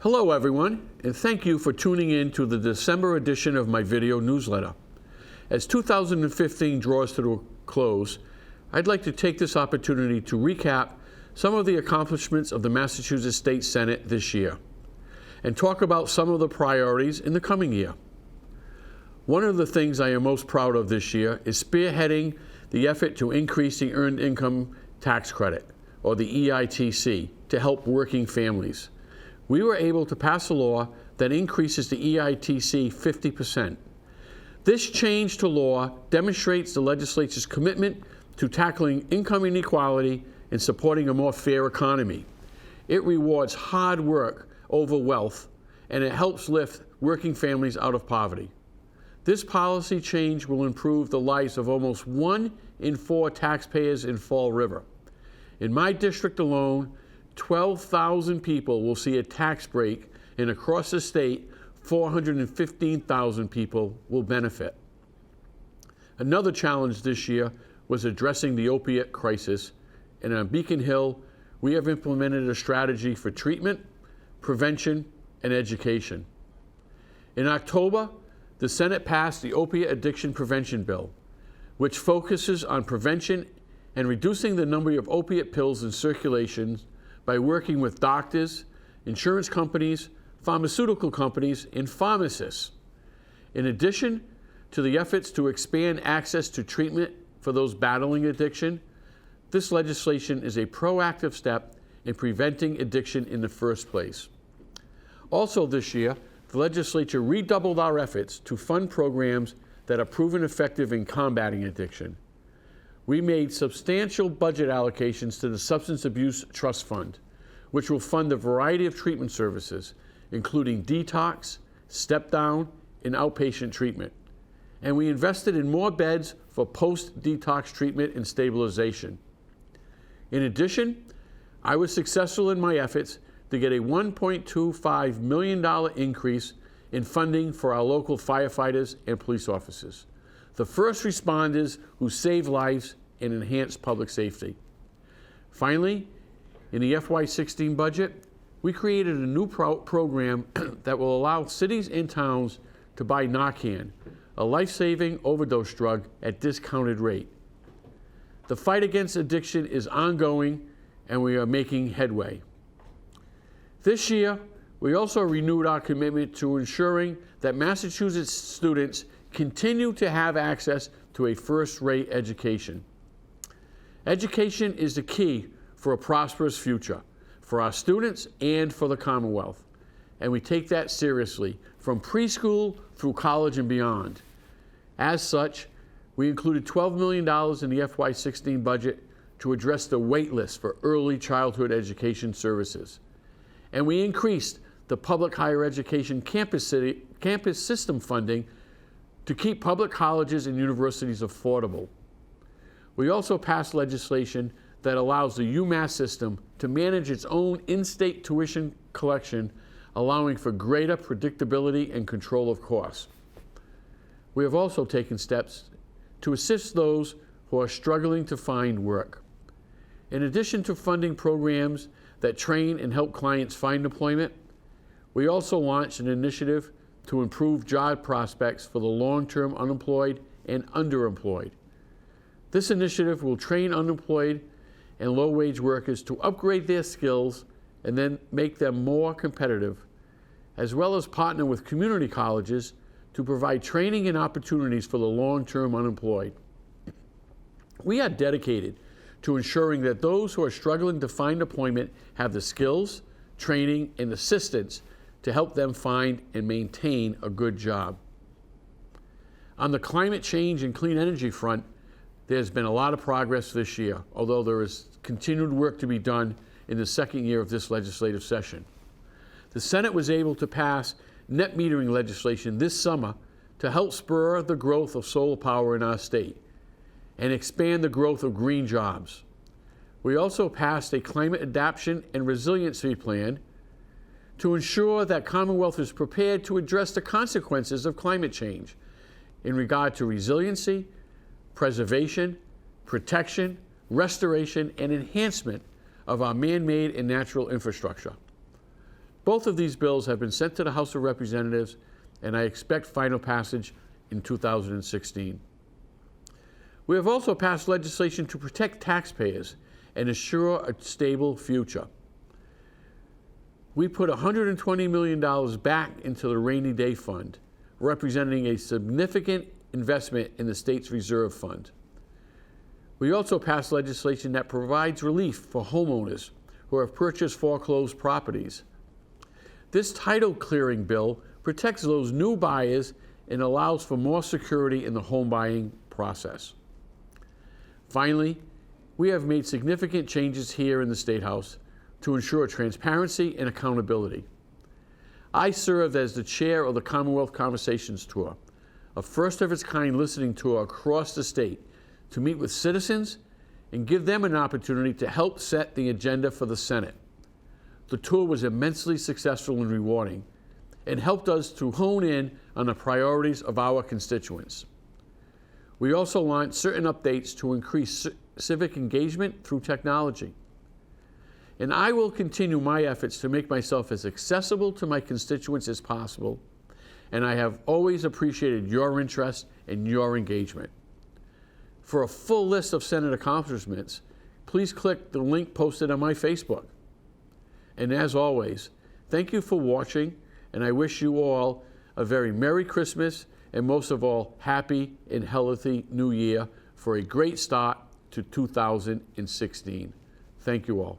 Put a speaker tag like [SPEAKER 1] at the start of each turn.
[SPEAKER 1] Hello everyone, and thank you for tuning in to the December edition of my video newsletter. As 2015 draws to a close, I'd like to take this opportunity to recap some of the accomplishments of the Massachusetts State Senate this year, and talk about some of the priorities in the coming year. One of the things I am most proud of this year is spearheading the effort to increase the Earned Income Tax Credit, or the EITC, to help working families. We were able to pass a law that increases the EITC 50%. This change to law demonstrates the legislature's commitment to tackling income inequality and supporting a more fair economy. It rewards hard work over wealth, and it helps lift working families out of poverty. This policy change will improve the lives of almost 1 in 4 taxpayers in Fall River. In my district alone, 12,000 people will see a tax break, and across the state, 415,000 people will benefit. Another challenge this year was addressing the opiate crisis, and on Beacon Hill, we have implemented a strategy for treatment, prevention, and education. In October, the Senate passed the Opiate Addiction Prevention Bill, which focuses on prevention and reducing the number of opiate pills in circulation by working with doctors, insurance companies, pharmaceutical companies, and pharmacists. In addition to the efforts to expand access to treatment for those battling addiction, this legislation is a proactive step in preventing addiction in the first place. Also this year, the legislature redoubled our efforts to fund programs that are proven effective in combating addiction. We made substantial budget allocations to the Substance Abuse Trust Fund, which will fund a variety of treatment services, including detox, step-down, and outpatient treatment. And we invested in more beds for post-detox treatment and stabilization. In addition, I was successful in my efforts to get a $1.25 million increase in funding for our local firefighters and police officers, the first responders who save lives and enhance public safety. Finally, in the FY16 budget, we created a new program that will allow cities and towns to buy Narcan, a life-saving overdose drug at discounted rate. The fight against addiction is ongoing, and we are making headway. This year, we also renewed our commitment to ensuring that Massachusetts students continue to have access to a first-rate education. Education is the key for a prosperous future for our students and for the Commonwealth, and we take that seriously from preschool through college and beyond. As such, we included $12 million in the FY16 budget to address the wait list for early childhood education services. And we increased the public higher education campus system funding to keep public colleges and universities affordable. We also passed legislation that allows the UMass system to manage its own in-state tuition collection, allowing for greater predictability and control of costs. We have also taken steps to assist those who are struggling to find work. In addition to funding programs that train and help clients find employment, we also launched an initiative to improve job prospects for the long-term unemployed and underemployed. This initiative will train unemployed and low-wage workers to upgrade their skills and then make them more competitive, as well as partner with community colleges to provide training and opportunities for the long-term unemployed. We are dedicated to ensuring that those who are struggling to find employment have the skills, training, and assistance to help them find and maintain a good job. On the climate change and clean energy front, there's been a lot of progress this year, although there is continued work to be done in the second year of this legislative session. The Senate was able to pass net metering legislation this summer to help spur the growth of solar power in our state and expand the growth of green jobs. We also passed a climate adaptation and resiliency plan to ensure that Commonwealth is prepared to address the consequences of climate change in regard to resiliency, preservation, protection, restoration, and enhancement of our man-made and natural infrastructure. Both of these bills have been sent to the House of Representatives, and I expect final passage in 2016. We have also passed legislation to protect taxpayers and assure a stable future. We put $120 million back into the rainy day fund, representing a significant investment in the state's reserve fund. We also passed legislation that provides relief for homeowners who have purchased foreclosed properties. This title clearing bill protects those new buyers and allows for more security in the home buying process. Finally, we have made significant changes here in the State House to ensure transparency and accountability. I served as the chair of the Commonwealth Conversations Tour, a first-of-its-kind listening tour across the state to meet with citizens and give them an opportunity to help set the agenda for the Senate. The tour was immensely successful and rewarding and helped us to hone in on the priorities of our constituents. We also launched certain updates to increase civic engagement through technology. And I will continue my efforts to make myself as accessible to my constituents as possible, and I have always appreciated your interest and your engagement. For a full list of Senate accomplishments, please click the link posted on my Facebook. And as always, thank you for watching, and I wish you all a very Merry Christmas and most of all, happy and healthy New Year for a great start to 2016. Thank you all.